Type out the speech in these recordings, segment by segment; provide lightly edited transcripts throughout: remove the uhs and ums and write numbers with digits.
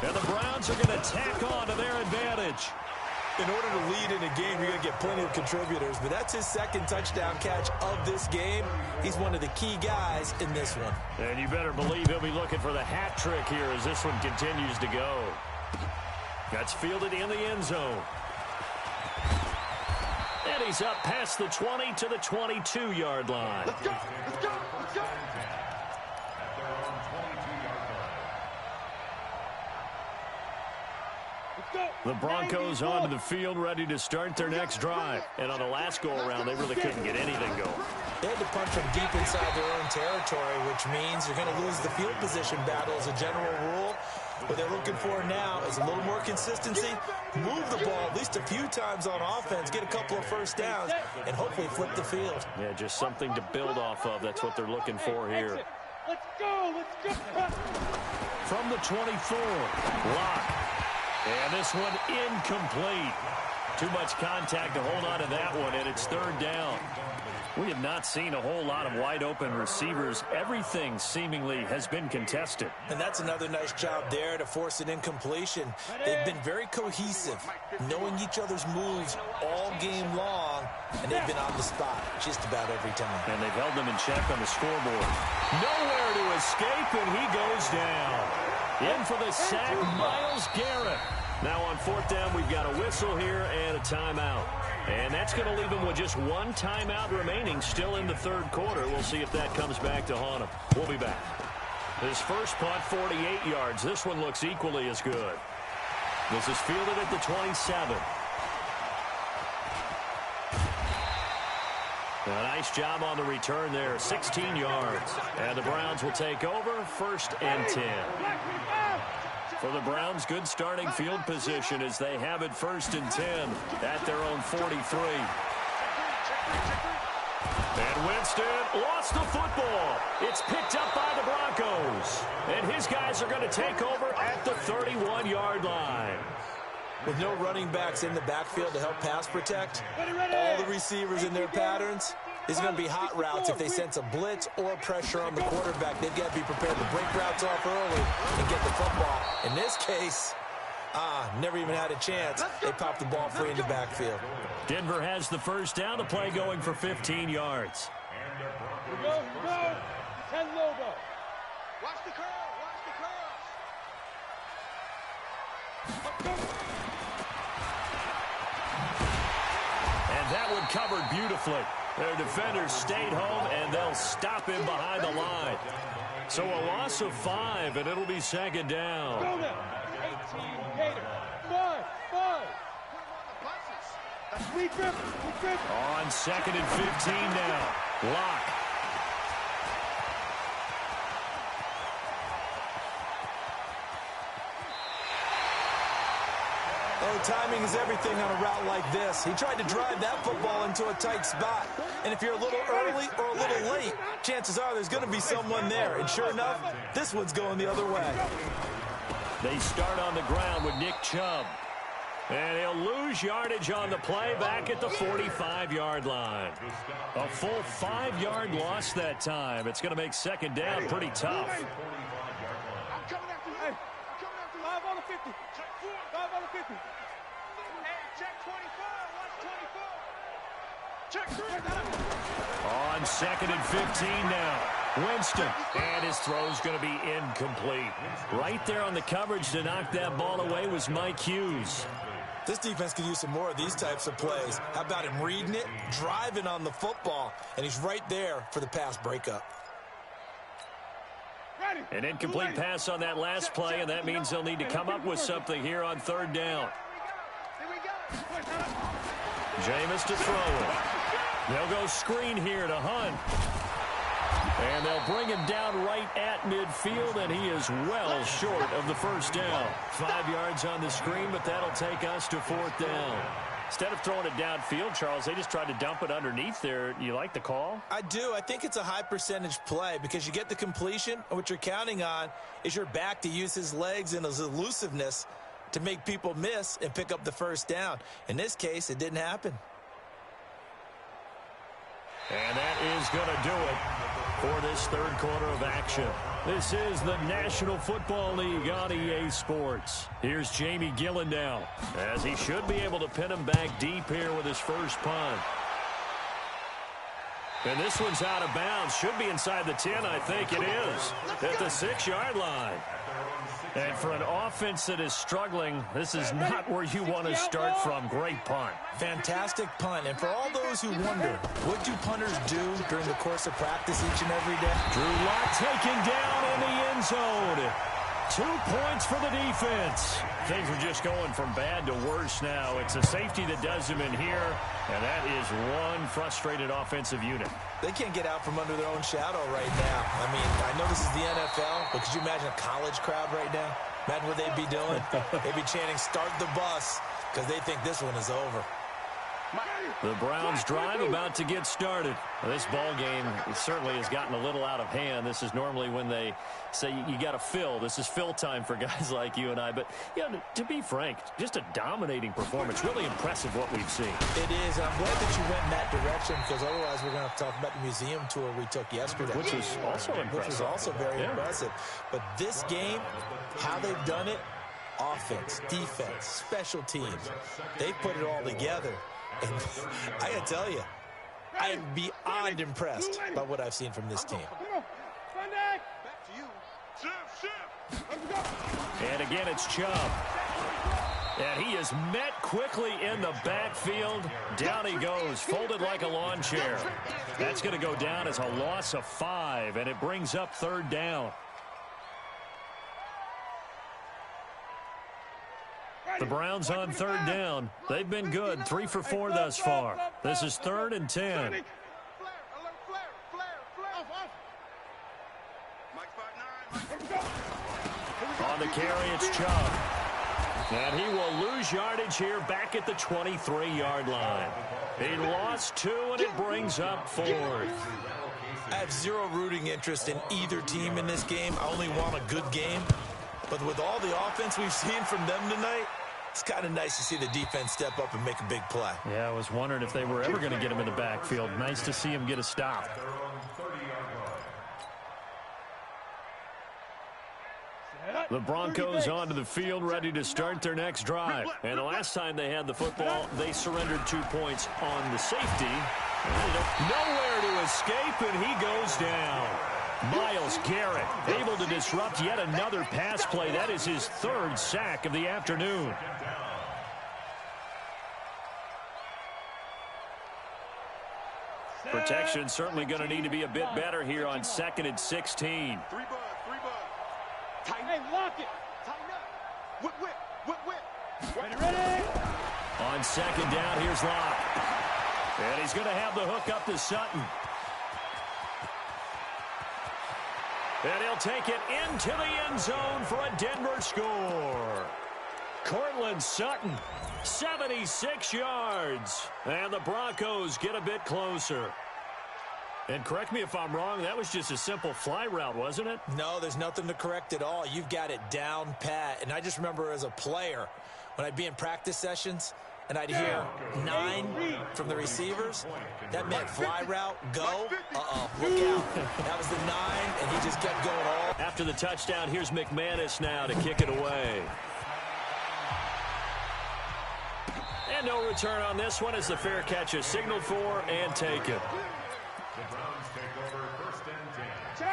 And the Browns are going to tack on to their advantage. In order to lead in a game, you're going to get plenty of contributors, but that's his second touchdown catch of this game. He's one of the key guys in this one. And you better believe he'll be looking for the hat trick here as this one continues to go. That's fielded in the end zone. And he's up past the 20 to the 22-yard line. Let's go, let's go, let's go. The Broncos onto the field, ready to start their next drive. And on the last go-around, they really couldn't get anything going. They had to punch from deep inside their own territory, which means you're going to lose the field position battle as a general rule. What they're looking for now is a little more consistency, move the ball at least a few times on offense, get a couple of first downs, and hopefully flip the field. Yeah, just something to build off of. That's what they're looking for here. Let's go, let's go. From the 24, Locke. And this one incomplete. Too much contact to hold on to that one, and it's third down. We have not seen a whole lot of wide-open receivers. Everything seemingly has been contested. And that's another nice job there to force an incompletion. They've been very cohesive, knowing each other's moves all game long, and they've been on the spot just about every time. And they've held them in check on the scoreboard. Nowhere to escape, and he goes down. In for the sack, Myles Garrett. Now on fourth down, we've got a whistle here and a timeout. And that's going to leave him with just one timeout remaining still in the third quarter. We'll see if that comes back to haunt him. We'll be back. His first punt, 48 yards. This one looks equally as good. This is fielded at the 27. A nice job on the return there, 16 yards. And the Browns will take over, first and 10. For the Browns, good starting field position as they have it first and 10 at their own 43. And Winston lost the football. It's picked up by the Broncos. And his guys are going to take over at the 31-yard line. With no running backs in the backfield to help pass protect, all the receivers in their patterns, these are going to be hot routes. If they sense a blitz or pressure on the quarterback, they've got to be prepared to break routes off early and get the football. In this case, never even had a chance. They popped the ball free in the backfield. Denver has the first down, the play going for 15 yards. Here we go, here we go. 10 logo. Watch the curl, watch the curl. And that one covered beautifully. Their defenders stayed home, and they'll stop him behind the line. So a loss of 5, and it'll be second down. Go now. 18, Gator. 5. We grip. On second and 15 now. Locke. Oh, timing is everything on a route like this. He tried to drive that football into a tight spot. And if you're a little early or a little late, chances are there's going to be someone there. And sure enough, this one's going the other way. They start on the ground with Nick Chubb. And he'll lose yardage on the play back at the 45-yard line. A full 5-yard loss that time. It's going to make second down pretty tough. I'm coming after you. I'm coming after you. 5 on the 50. 5 on the 50. Hey, check 24. Watch 24. Check 3. On second and 15 now. Winston. And his throw's going to be incomplete. Right there on the coverage to knock that ball away was Mike Hughes. This defense could use some more of these types of plays. How about him reading it, driving on the football, and he's right there for the pass breakup. An incomplete pass on that last play, and that means they'll need to come up with something here on third down. Jameis to throw it. They'll go screen here to Hunt. And they'll bring him down right at midfield, and he is well short of the first down. 5 yards on the screen, but that'll take us to fourth down. Instead of throwing it downfield, Charles, they just tried to dump it underneath there. You like the call? I do. I think it's a high percentage play because you get the completion, and what you're counting on is your back to use his legs and his elusiveness to make people miss and pick up the first down. In this case, it didn't happen. And that is going to do it for this third quarter of action. This is the National Football League on EA Sports. Here's Jamie Gillen now, as he should be able to pin him back deep here with his first punt. And this one's out of bounds. Should be inside the 10, I think it is, at the 6-yard line. And for an offense that is struggling, this is not where you want to start from. Great punt. Fantastic punt. And for all those who wonder, what do punters do during the course of practice each and every day? Drew Lock taken down in the end zone. 2 points for the defense. Things are just going from bad to worse now. It's a safety that does them in here, and that is one frustrated offensive unit. They can't get out from under their own shadow right now. I mean, I know this is the NFL, but could you imagine a college crowd right now? Imagine what they'd be doing. They'd be chanting, "Start the bus," because they think this one is over. The Browns drive about to get started. This ball game certainly has gotten a little out of hand. This is normally when they say you got to fill. This is fill time for guys like you and I. But, you know, to be frank, just a dominating performance. Really impressive what we've seen. It is. And I'm glad that you went in that direction, because otherwise we're going to talk about the museum tour we took yesterday. Which was also impressive. Which was also very impressive. But this game, how they've done it, offense, defense, special teams, they've put it all together. And I got to tell you, I am beyond impressed by what I've seen from this team. And again, it's Chubb. And he is met quickly in the backfield. Down he goes, folded like a lawn chair. That's going to go down as a loss of 5, and it brings up 3rd down. The Browns on 3rd down. They've been good, 3 for 4 thus far. This is 3rd and 10. On the carry, it's Chubb. And he will lose yardage here back at the 23-yard line. He lost 2, and it brings up 4th. I have zero rooting interest in either team in this game. I only want a good game. But with all the offense we've seen from them tonight, it's kind of nice to see the defense step up and make a big play. Yeah, I was wondering if they were ever going to get him in the backfield. Nice to see him get a stop. The Broncos onto the field, ready to start their next drive. And the last time they had the football, they surrendered 2 points on the safety. Nowhere to escape, and he goes down. Myles Garrett able to disrupt yet another pass play. That is his 3rd sack of the afternoon. Protection certainly going to need to be a bit better here on 2nd and 16. Hey, lock it. Tighten up. Whip. Ready. On 2nd down, here's Lock. And he's going to have the hook up to Sutton. And he'll take it into the end zone for a Denver score. Courtland Sutton, 76 yards. And the Broncos get a bit closer. And correct me if I'm wrong, that was just a simple fly route, wasn't it? No, there's nothing to correct at all. You've got it down pat. And I just remember as a player, when I'd be in practice sessions, and I'd hear 9 from the receivers, that meant fly route, go, look out. That was the 9, and he just kept going all. After the touchdown, here's McManus now to kick it away. And no return on this one as the fair catch is signaled for and taken.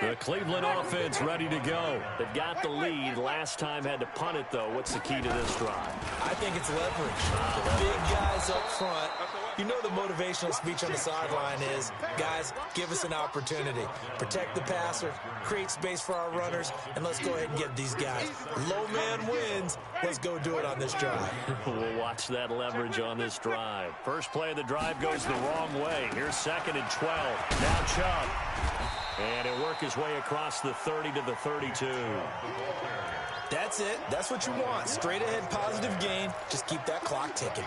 The Cleveland offense ready to go. They've got the lead. Last time had to punt it, though. What's the key to this drive? I think it's leverage. The big guys up front. You know the motivational speech on the sideline is, guys, give us an opportunity. Protect the passer, create space for our runners, and let's go ahead and get these guys. Low man wins. Let's go do it on this drive. We'll watch that leverage on this drive. First play of the drive goes the wrong way. Here's 2nd and 12. Now Chubb. And he'll work his way across the 30 to the 32. That's it. That's what you want. Straight ahead positive gain. Just keep that clock ticking.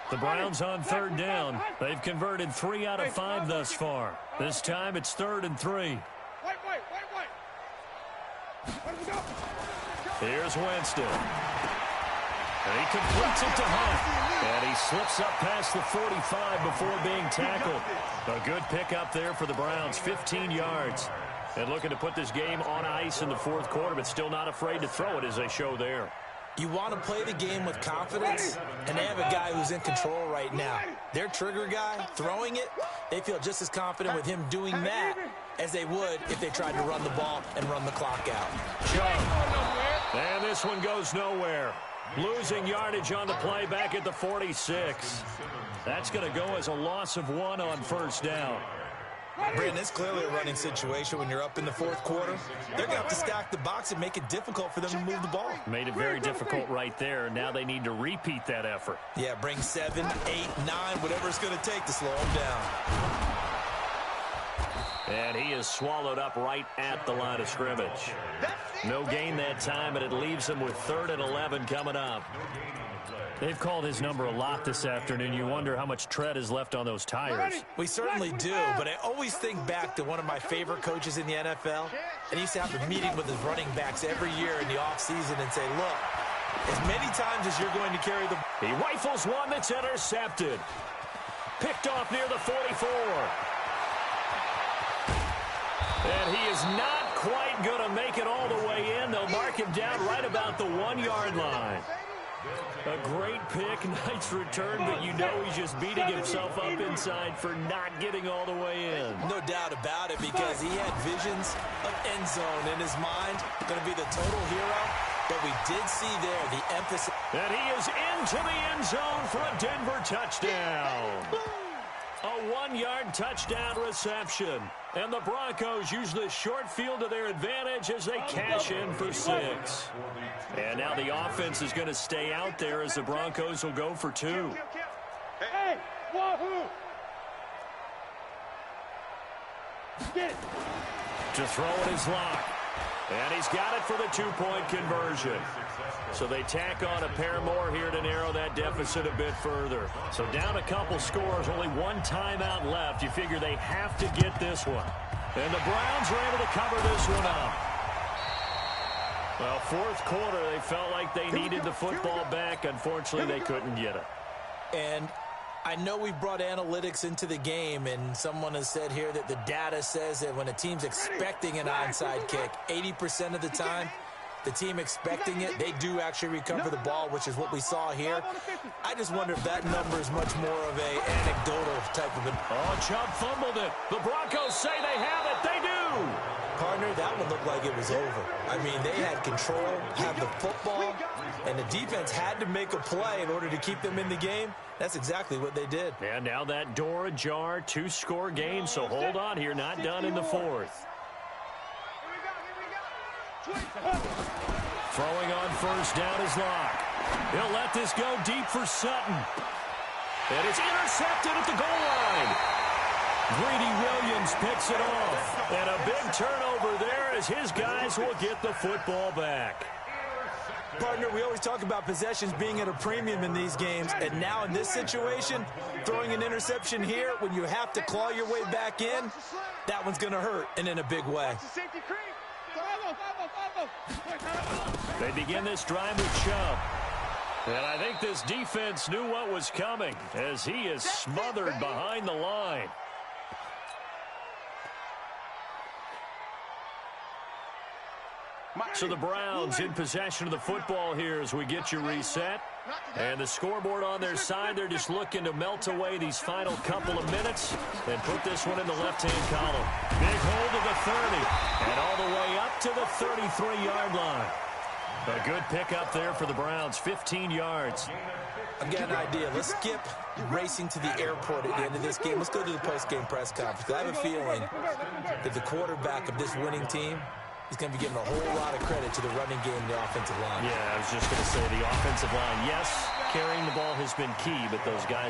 The Browns on 3rd down. They've converted 3 out of 5 thus far. This time it's 3rd and 3. Here's Winston. And he completes it to Hunt. And he slips up past the 45 before being tackled. A good pickup there for the Browns, 15 yards. And looking to put this game on ice in the fourth quarter, but still not afraid to throw it as they show there. You want to play the game with confidence, and they have a guy who's in control right now. Their trigger guy, throwing it, they feel just as confident with him doing that as they would if they tried to run the ball and run the clock out. And this one goes nowhere. Losing yardage on the play back at the 46. That's going to go as a loss of 1 on first down. Brandon, it's clearly a running situation when you're up in the fourth quarter. They're going to have to stack the box and make it difficult for them to move the ball. Made it very difficult right there. Now they need to repeat that effort. Yeah, bring 7, 8, 9, whatever it's going to take to slow them down. And he is swallowed up right at the line of scrimmage. No gain that time, and it leaves him with 3rd and 11 coming up. They've called his number a lot this afternoon. You wonder how much tread is left on those tires. We certainly do, but I always think back to one of my favorite coaches in the NFL. And he used to have a meeting with his running backs every year in the offseason and say, look, as many times as you're going to carry the... He rifles one that's intercepted. Picked off near the 44. And he is not quite going to make it all the way in. They'll mark him down right about the 1-yard line. A great pick, nice return, but you know he's just beating himself up inside for not getting all the way in. No doubt about it, because he had visions of end zone in his mind. Going to be the total hero, but we did see there the emphasis. And he is into the end zone for a Denver touchdown. A 1-yard touchdown reception. And the Broncos use this short field to their advantage as they cash in for 6. And now the offense is going to stay out there as the Broncos will go for 2. Hey, wahoo! Get it. To throw it is Locke. And he's got it for the 2-point conversion. So they tack on a pair more here to narrow that deficit a bit further. So down a couple scores, only 1 timeout left. You figure they have to get this one. And the Browns are able to cover this one up. Well, fourth quarter, they felt like they needed the football back. Unfortunately, they couldn't get it. And I know we've brought analytics into the game, and someone has said here that the data says that when a team's expecting an onside kick, 80% of the time, the team expecting it, they do actually recover the ball, which is what we saw here. I just wonder if that number is much more of a anecdotal type of... Oh, Chubb fumbled it. The Broncos say they have it. They do. Partner, that one looked like it was over. I mean, they had control, had the football, and the defense had to make a play in order to keep them in the game. That's exactly what they did. And now that door ajar, 2-score game, so hold on here. Not done in the fourth. Throwing on first down is Locke. He'll let this go deep for Sutton. And it's intercepted at the goal line. Greedy Williams picks it off. And a big turnover there as his guys will get the football back. Partner, we always talk about possessions being at a premium in these games, and now in this situation, throwing an interception here when you have to claw your way back in, that one's going to hurt, and in a big way. They begin this drive with Chubb. And I think this defense knew what was coming as he is smothered behind the line. So the Browns in possession of the football here as we get you reset. And the scoreboard on their side, they're just looking to melt away these final couple of minutes and put this one in the left-hand column. Big hold of the 30 and all the way up to the 33-yard line. A good pickup there for the Browns, 15 yards. I've got an idea. Let's skip racing to the airport at the end of this game. Let's go to the post-game press conference. I have a feeling that the quarterback of this winning team is going to be giving a whole lot of credit to the running game and the offensive line. Yeah, I was just going to say the offensive line, yes, carrying the ball has been key, but those guys